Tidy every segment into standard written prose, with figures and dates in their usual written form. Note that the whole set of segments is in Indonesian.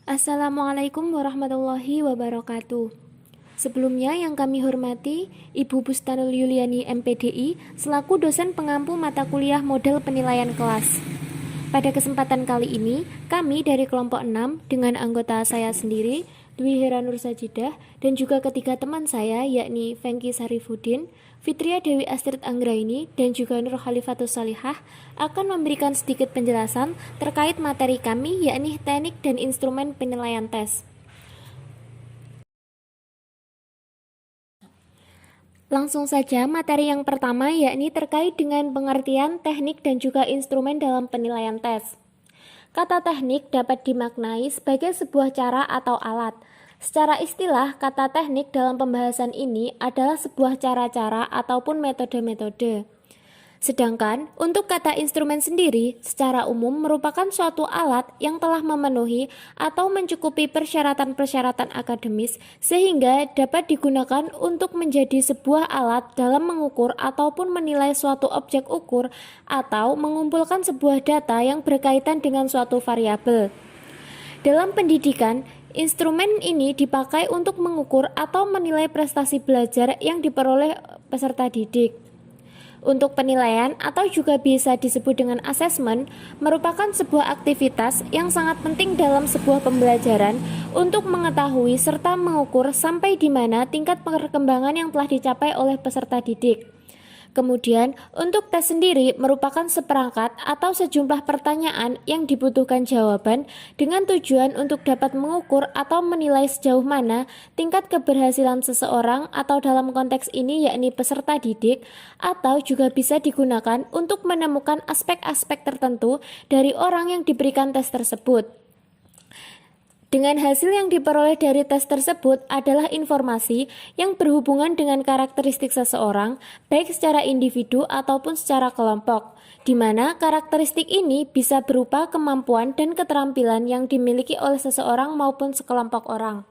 Assalamualaikum warahmatullahi wabarakatuh. Sebelumnya yang kami hormati Ibu Bustanul Yuliani MPDI selaku dosen pengampu mata kuliah model penilaian kelas. Pada kesempatan kali ini, kami dari kelompok 6 dengan anggota saya sendiri, Dwi Hera Nur Sajidah, dan juga ketiga teman saya yakni Fengki Sarifudin, Fitria Dewi Astrid Anggraini, dan juga Nur Khalifatus Salihah akan memberikan sedikit penjelasan terkait materi kami yakni teknik dan instrumen penilaian tes. Langsung saja materi yang pertama yakni terkait dengan pengertian teknik dan juga instrumen dalam penilaian tes. Kata teknik dapat dimaknai sebagai sebuah cara atau alat. Secara istilah, kata teknik dalam pembahasan ini adalah sebuah cara-cara ataupun metode-metode. Sedangkan untuk kata instrumen sendiri secara umum merupakan suatu alat yang telah memenuhi atau mencukupi persyaratan-persyaratan akademis sehingga dapat digunakan untuk menjadi sebuah alat dalam mengukur ataupun menilai suatu objek ukur atau mengumpulkan sebuah data yang berkaitan dengan suatu variabel. Dalam pendidikan, instrumen ini dipakai untuk mengukur atau menilai prestasi belajar yang diperoleh peserta didik. Untuk penilaian atau juga bisa disebut dengan asesmen merupakan sebuah aktivitas yang sangat penting dalam sebuah pembelajaran untuk mengetahui serta mengukur sampai di mana tingkat perkembangan yang telah dicapai oleh peserta didik. Kemudian, untuk tes sendiri merupakan seperangkat atau sejumlah pertanyaan yang dibutuhkan jawaban dengan tujuan untuk dapat mengukur atau menilai sejauh mana tingkat keberhasilan seseorang atau dalam konteks ini yakni peserta didik, atau juga bisa digunakan untuk menemukan aspek-aspek tertentu dari orang yang diberikan tes tersebut. Dengan hasil yang diperoleh dari tes tersebut adalah informasi yang berhubungan dengan karakteristik seseorang, baik secara individu ataupun secara kelompok, di mana karakteristik ini bisa berupa kemampuan dan keterampilan yang dimiliki oleh seseorang maupun sekelompok orang.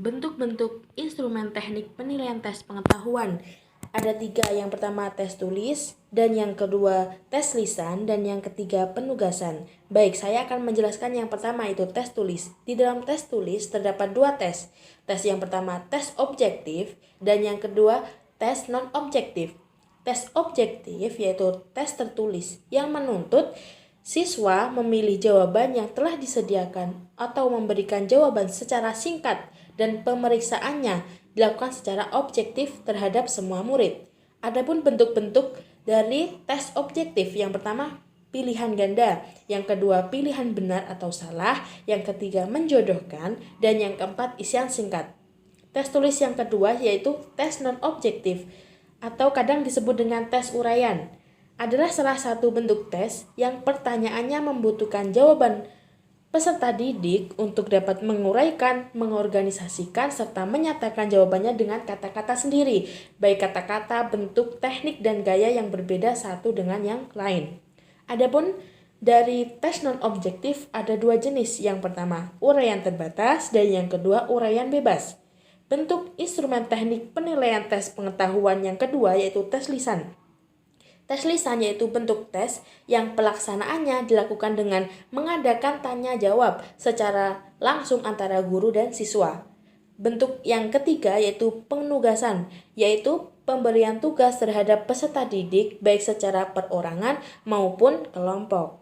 Bentuk-bentuk instrumen teknik penilaian tes pengetahuan. Ada 3, yang pertama tes tulis, dan yang kedua tes lisan, dan yang ketiga penugasan. Baik, saya akan menjelaskan yang pertama itu tes tulis. Di dalam tes tulis terdapat 2 tes. Tes yang pertama tes objektif, dan yang kedua tes non-objektif. Tes objektif yaitu tes tertulis yang menuntut siswa memilih jawaban yang telah disediakan atau memberikan jawaban secara singkat dan pemeriksaannya dilakukan secara objektif terhadap semua murid. Adapun bentuk-bentuk dari tes objektif, yang pertama pilihan ganda, yang kedua pilihan benar atau salah, yang ketiga menjodohkan, dan yang keempat isian singkat. Tes tulis yang kedua yaitu tes non-objektif atau kadang disebut dengan tes uraian, adalah salah satu bentuk tes yang pertanyaannya membutuhkan jawaban peserta didik untuk dapat menguraikan, mengorganisasikan, serta menyatakan jawabannya dengan kata-kata sendiri, baik kata-kata, bentuk, teknik, dan gaya yang berbeda satu dengan yang lain. Adapun dari tes non-objektif ada 2 jenis, yang pertama uraian terbatas dan yang kedua uraian bebas. Bentuk instrumen teknik penilaian tes pengetahuan yang kedua yaitu tes lisan. Tes lisan yaitu bentuk tes yang pelaksanaannya dilakukan dengan mengadakan tanya jawab secara langsung antara guru dan siswa. Bentuk yang ketiga yaitu penugasan, yaitu pemberian tugas terhadap peserta didik baik secara perorangan maupun kelompok.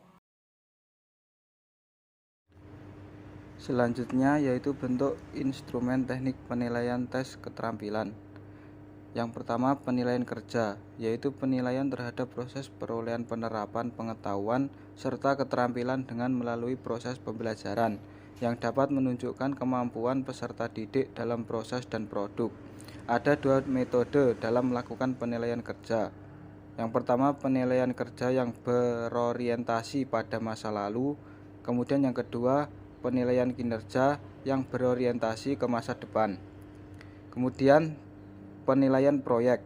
Selanjutnya yaitu bentuk instrumen teknik penilaian tes keterampilan. Yang pertama penilaian kerja, yaitu penilaian terhadap proses perolehan penerapan pengetahuan serta keterampilan dengan melalui proses pembelajaran yang dapat menunjukkan kemampuan peserta didik dalam proses dan produk. Ada 2 metode dalam melakukan penilaian kerja. Yang pertama penilaian kerja yang berorientasi pada masa lalu, kemudian yang kedua penilaian kinerja yang berorientasi ke masa depan. Kemudian penilaian proyek,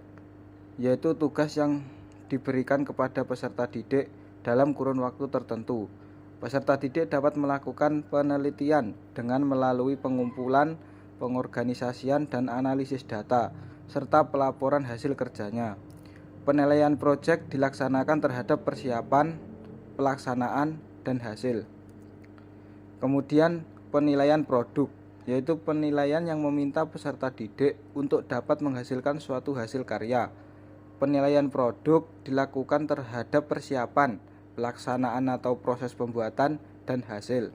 yaitu tugas yang diberikan kepada peserta didik dalam kurun waktu tertentu. Peserta didik dapat melakukan penelitian dengan melalui pengumpulan, pengorganisasian, dan analisis data, serta pelaporan hasil kerjanya. Penilaian proyek dilaksanakan terhadap persiapan, pelaksanaan, dan hasil. Kemudian penilaian produk, yaitu penilaian yang meminta peserta didik untuk dapat menghasilkan suatu hasil karya. Penilaian produk dilakukan terhadap persiapan, pelaksanaan atau proses pembuatan, dan hasil.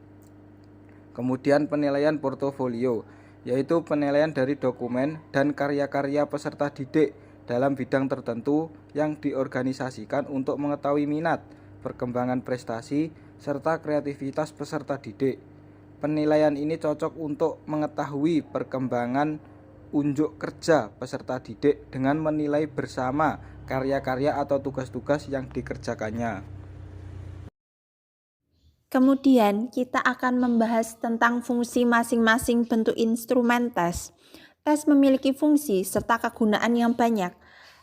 Kemudian penilaian portofolio, yaitu penilaian dari dokumen dan karya-karya peserta didik dalam bidang tertentu yang diorganisasikan untuk mengetahui minat, perkembangan prestasi, serta kreativitas peserta didik. Penilaian ini cocok untuk mengetahui perkembangan unjuk kerja peserta didik dengan menilai bersama karya-karya atau tugas-tugas yang dikerjakannya. Kemudian kita akan membahas tentang fungsi masing-masing bentuk instrumen tes. Tes memiliki fungsi serta kegunaan yang banyak.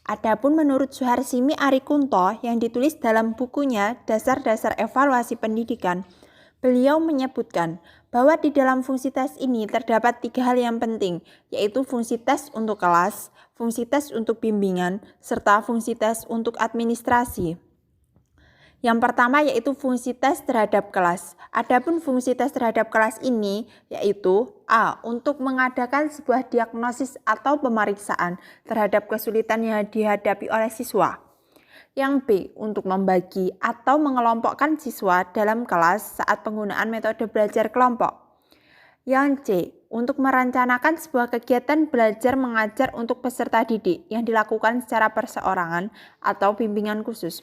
Adapun menurut Suharsimi Arikunto yang ditulis dalam bukunya Dasar-Dasar Evaluasi Pendidikan, beliau menyebutkan bahwa di dalam fungsi tes ini terdapat 3 hal yang penting, yaitu fungsi tes untuk kelas, fungsi tes untuk bimbingan, serta fungsi tes untuk administrasi. Yang pertama yaitu fungsi tes terhadap kelas. Adapun fungsi tes terhadap kelas ini yaitu A. Untuk mengadakan sebuah diagnosis atau pemeriksaan terhadap kesulitan yang dihadapi oleh siswa. Yang B. Untuk membagi atau mengelompokkan siswa dalam kelas saat penggunaan metode belajar kelompok. Yang C. Untuk merencanakan sebuah kegiatan belajar mengajar untuk peserta didik yang dilakukan secara perseorangan atau bimbingan khusus.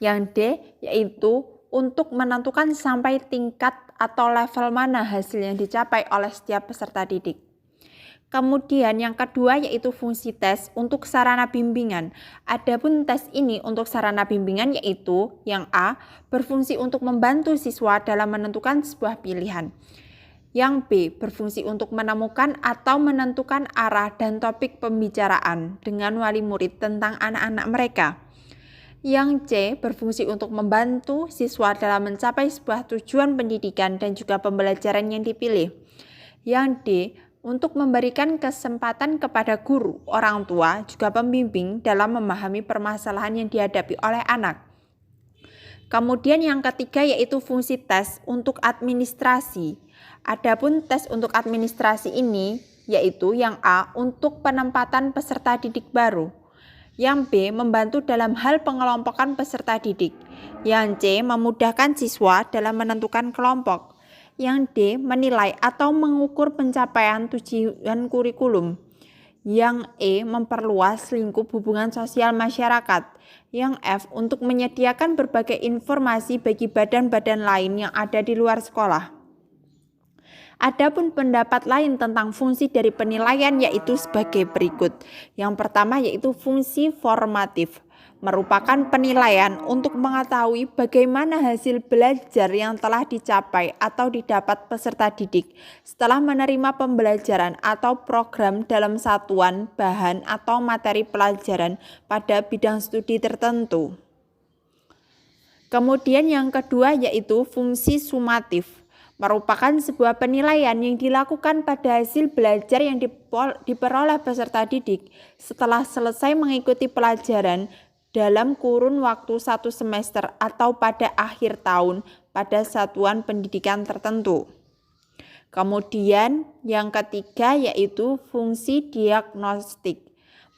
Yang D yaitu untuk menentukan sampai tingkat atau level mana hasil yang dicapai oleh setiap peserta didik. Kemudian yang kedua yaitu fungsi tes untuk sarana bimbingan. Adapun tes ini untuk sarana bimbingan yaitu yang A berfungsi untuk membantu siswa dalam menentukan sebuah pilihan. Yang B berfungsi untuk menemukan atau menentukan arah dan topik pembicaraan dengan wali murid tentang anak-anak mereka. Yang C berfungsi untuk membantu siswa dalam mencapai sebuah tujuan pendidikan dan juga pembelajaran yang dipilih. Yang D untuk memberikan kesempatan kepada guru, orang tua, juga pembimbing dalam memahami permasalahan yang dihadapi oleh anak. Kemudian yang ketiga yaitu fungsi tes untuk administrasi. Adapun tes untuk administrasi ini yaitu yang A untuk penempatan peserta didik baru. Yang B membantu dalam hal pengelompokan peserta didik. Yang C memudahkan siswa dalam menentukan kelompok. Yang D menilai atau mengukur pencapaian tujuan kurikulum. Yang E memperluas lingkup hubungan sosial masyarakat. Yang F untuk menyediakan berbagai informasi bagi badan-badan lain yang ada di luar sekolah. Adapun pendapat lain tentang fungsi dari penilaian yaitu sebagai berikut. Yang pertama yaitu fungsi formatif, merupakan penilaian untuk mengetahui bagaimana hasil belajar yang telah dicapai atau didapat peserta didik setelah menerima pembelajaran atau program dalam satuan, bahan, atau materi pelajaran pada bidang studi tertentu. Kemudian yang kedua yaitu fungsi sumatif, merupakan sebuah penilaian yang dilakukan pada hasil belajar yang diperoleh peserta didik setelah selesai mengikuti pelajaran dalam kurun waktu 1 semester atau pada akhir tahun pada satuan pendidikan tertentu. Kemudian yang ketiga yaitu fungsi diagnostik,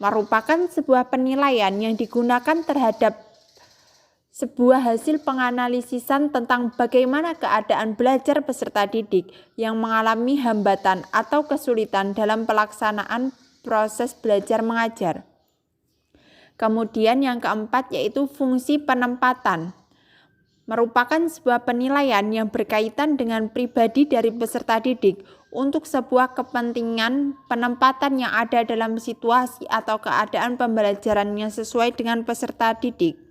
merupakan sebuah penilaian yang digunakan terhadap sebuah hasil penganalisisan tentang bagaimana keadaan belajar peserta didik yang mengalami hambatan atau kesulitan dalam pelaksanaan proses belajar mengajar. Kemudian yang keempat yaitu fungsi penempatan, merupakan sebuah penilaian yang berkaitan dengan pribadi dari peserta didik untuk sebuah kepentingan penempatan yang ada dalam situasi atau keadaan pembelajaran yang sesuai dengan peserta didik.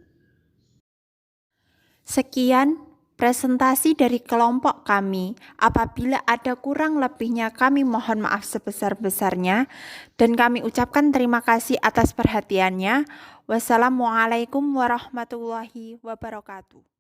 Sekian presentasi dari kelompok kami. Apabila ada kurang lebihnya kami mohon maaf sebesar-besarnya dan kami ucapkan terima kasih atas perhatiannya. Wassalamualaikum warahmatullahi wabarakatuh.